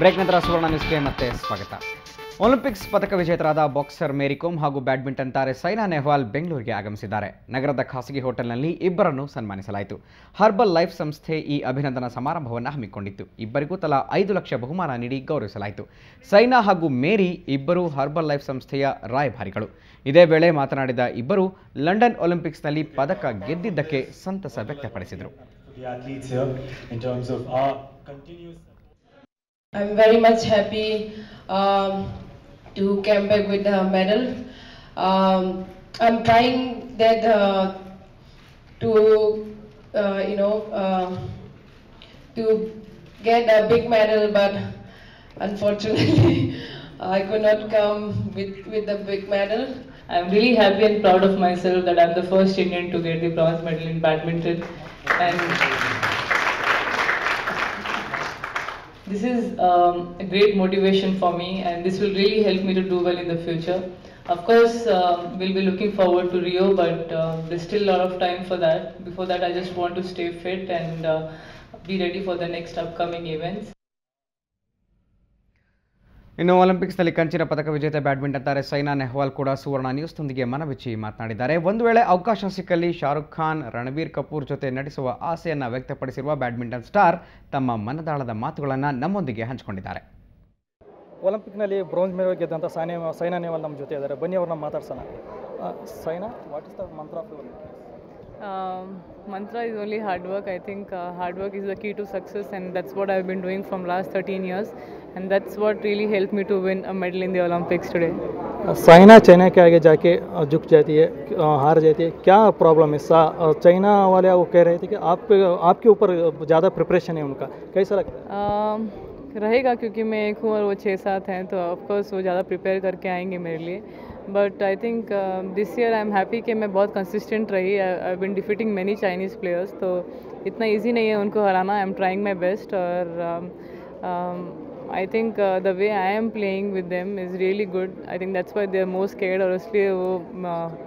Break ನಂತರ ಸುವರ್ಣ ನ್ಯೂಸ್ಗೆ ಮತ್ತೆ ಸ್ವಾಗತ. ಒಲಿಂಪಿಕ್ಸ್ ಪದಕ ವಿಜೇತರಾದ ಬಾಕ್ಸರ್ ಮೇರಿ ಕೋಮ್ ಹಾಗೂ ಬ್ಯಾಡ್ಮಿಂಟನ್ ತಾರೆ ಸೈನಾ ನೆಹ್ವಾಲ್ ಬೆಂಗಳೂರಿಗೆ ಆಗಮಿಸಿದ್ದಾರೆ. ನಗರದ ಖಾಸಗಿ ಹೋಟೆಲ್ನಲ್ಲಿ ಇಬ್ಬರನ್ನು ಸನ್ಮಾನಿಸಲಾಯಿತು. ಹರ್ಬಲ್ ಲೈಫ್ ಸಂಸ್ಥೆ ಈ ಅಭಿನಂದನಾ ಸಮಾರಂಭವನ್ನು ಹಮ್ಮಿಕೊಂಡಿತ್ತು. ಇಬ್ಬರಿಗೂ ತಲಾ 5 ಲಕ್ಷ ಬಹುಮಾನ ನೀಡಿ ಗೌರವಿಸಲಾಯಿತು. ಸೈನಾ ಹಾಗೂ ಮೇರಿ ಇಬ್ಬರು ಹರ್ಬಲ್ ಲೈಫ್ ಸಂಸ್ಥೆಯ ರಾಯಭಾರಿಗಳು. ಇದೇ ವೇಳೆ ಮಾತನಾಡಿದ ಇಬ್ಬರು ಲಂಡನ್ ಒಲಿಂಪಿಕ್ಸ್ನಲ್ಲಿ ಪದಕ ಗೆದ್ದಿದ್ದಕ್ಕೆ ಸಂತಸ ವ್ಯಕ್ತಪಡಿಸಿದರು. I'm very much happy to come back with the medal. I'm trying that to to get a big medal, but unfortunately I could not come with the big medal. I'm really happy and proud of myself that I'm the first Indian to get the bronze medal in badminton, and this is a great motivation for me, and this will really help me to do well in the future. Of course, we'll be looking forward to Rio, but there's still a lot of time for that. Before that, I just want to stay fit and be ready for the next upcoming events. ಇನ್ನು ಒಲಿಂಪಿಕ್ಸ್ನಲ್ಲಿ ಕಂಚಿನ ಪದಕ ವಿಜೇತ badminton ತಾರೆ ಸೈನಾ ನೆಹ್ವಾಲ್ ಕೂಡ ಸುವರ್ಣ ನ್ಯೂಸ್ನೊಂದಿಗೆ ಮನಬಿಚ್ಚಿ ಮಾತನಾಡಿದ್ದಾರೆ. ಒಂದು ವೇಳೆ ಅವಕಾಶ ಸಿಕ್ಕಲ್ಲಿ ಶಾರುಖ್ ಖಾನ್, ರಣಬೀರ್ ಕಪೂರ್ ಜೊತೆ ನಟಿಸುವ ಆಸೆಯನ್ನು ವ್ಯಕ್ತಪಡಿಸಿರುವ ಬ್ಯಾಡ್ಮಿಂಟನ್ ಸ್ಟಾರ್ ತಮ್ಮ ಮನದಾಳದ ಮಾತುಗಳನ್ನು ನಮ್ಮೊಂದಿಗೆ ಹಂಚಿಕೊಂಡಿದ್ದಾರೆ. ಒಲಿಂಪಿಕ್ನಲ್ಲಿ ಬ್ರೋಂಜ್ ಮೆಡಲ್ ಗೆದ್ದಂಥ ಸೈನಾ ನೆಹ್ವಾಲ್ ನಮ್ಮ ಜೊತೆ ಇದ್ದಾರೆ. ಬನ್ನಿ ಅವ್ರನ್ನ ಮಾತಾಡ್ಸೋಣ. ಸೈನಾ, ವಾಟ್ ಇಸ್ ದ ಮಂತ್ರ of your Mantra is only hard work. I think hard work is the key to success, and that's what I've been doing from last 13 years, and that's what really helped me to win a medal in the Olympics today. Saina China के आगे जाके झुक जाती है, हार जाती है, क्या प्रॉब्लम है? चाइना वाले वो कह रहे थे कि आपके ऊपर ज़्यादा प्रिपरेशन है उनका, कैसा लगता है? रहेगा, क्योंकि मैं एक हूँ और वो 6-7 हैं, तो ऑफकोर्स वो ज़्यादा प्रिपेयर करके आएंगे मेरे लिए. But I think this year I am happy कि मैं बहुत कंसिस्टेंट रही. I been defeating many Chinese players, तो इतना ईजी नहीं है उनको हराना. I am trying my best, और I think the way I am playing with them is really good. I think that's why they are more scared, और इसलिए वो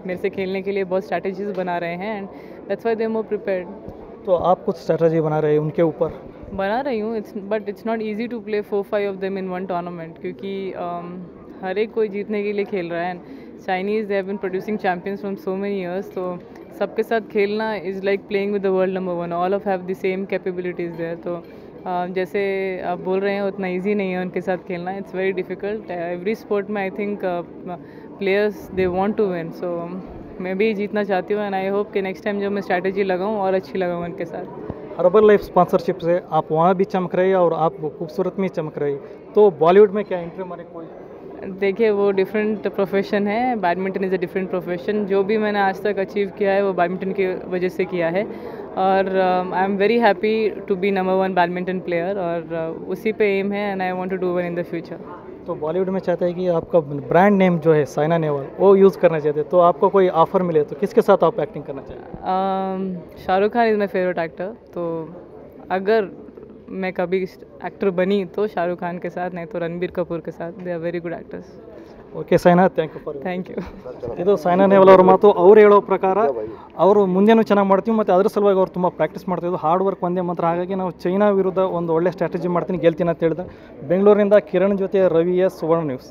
मेरे से खेलने के लिए बहुत स्ट्रैटेजीज बना रहे हैं, and that's why they are more prepared. तो आप कुछ स्ट्रैटेजी बना रहे हैं उनके ऊपर? बना रही हूँ, but it's not easy to play 4-5 of them in one tournament, क्योंकि हर एक कोई जीतने के लिए खेल रहा है. Chinese they have been producing champions from so many years, तो सबके साथ खेलना is like playing with the world number 1. All of have the same capabilities there. तो जैसे आप बोल रहे हैं उतना ईजी नहीं है उनके साथ खेलना. It's very difficult. Every sport में I think players they want to win, so मैं भी जीतना चाहती हूँ, एंड आई होप कि नेक्स्ट टाइम जब मैं स्ट्रैटेजी लगाऊँ और अच्छी लगाऊँ उनके साथ. हर्बल लाइफ स्पॉन्सरशिप से आप वहाँ भी चमक रही है और आप खूबसूरत में चमक रही, तो बॉलीवुड में क्या एंट्री मारे? कोई देखिए, वो डिफरेंट प्रोफेशन है. Badminton is a different profession. जो भी मैंने आज तक अचीव किया है वो बैडमिंटन की वजह से किया है, और I am very happy to be number 1 badminton player, और उसी पे एम है, and I want to do well in the future. तो बॉलीवुड में चाहते हैं कि आपका ब्रांड नेम जो है साइना नेहवाल वो यूज़ करना चाहते हैं, तो आपको कोई ऑफ़र मिले तो किसके साथ आप एक्टिंग करना चाहेंगे? Shahrukh Khan is my favourite actor, तो अगर मैं कभी एक्टर बनी तो शाहरुख खान के साथ, नहीं तो रणबीर कपूर के साथ. They are very good actors. Okay Saina, thank you. ಇದು ಸೈನಾ ನೆಹ್ವಾಲ್ ಅವರ ಮಾತು. ಅವ್ರು ಹೇಳೋ ಪ್ರಕಾರ ಅವರು ಮುಂದೆನೂ ಚೆನ್ನಾಗಿ ಮಾಡ್ತೀವಿ, ಮತ್ತು ಅದ್ರ ಸಲುವಾಗಿ ಅವ್ರು ತುಂಬ ಪ್ರಾಕ್ಟೀಸ್ ಮಾಡ್ತಿದ್ದು. ಹಾರ್ಡ್ ವರ್ಕ್ ಒಂದೇ ಮಾತ್ರ. ಹಾಗಾಗಿ ನಾವು ಚೈನಾ ವಿರುದ್ಧ ಒಂದು ಒಳ್ಳೆ ಸ್ಟ್ರಾಟಜಿ ಮಾಡ್ತೀನಿ, ಗೆಲ್ತೀನಿ ಅಂತ ಹೇಳಿದೆ. ಬೆಂಗಳೂರಿನಿಂದ ಕಿರಣ್ ಜೊತೆ ರವಿ ಎಸ್, ಸುವರ್ಣ ನ್ಯೂಸ್.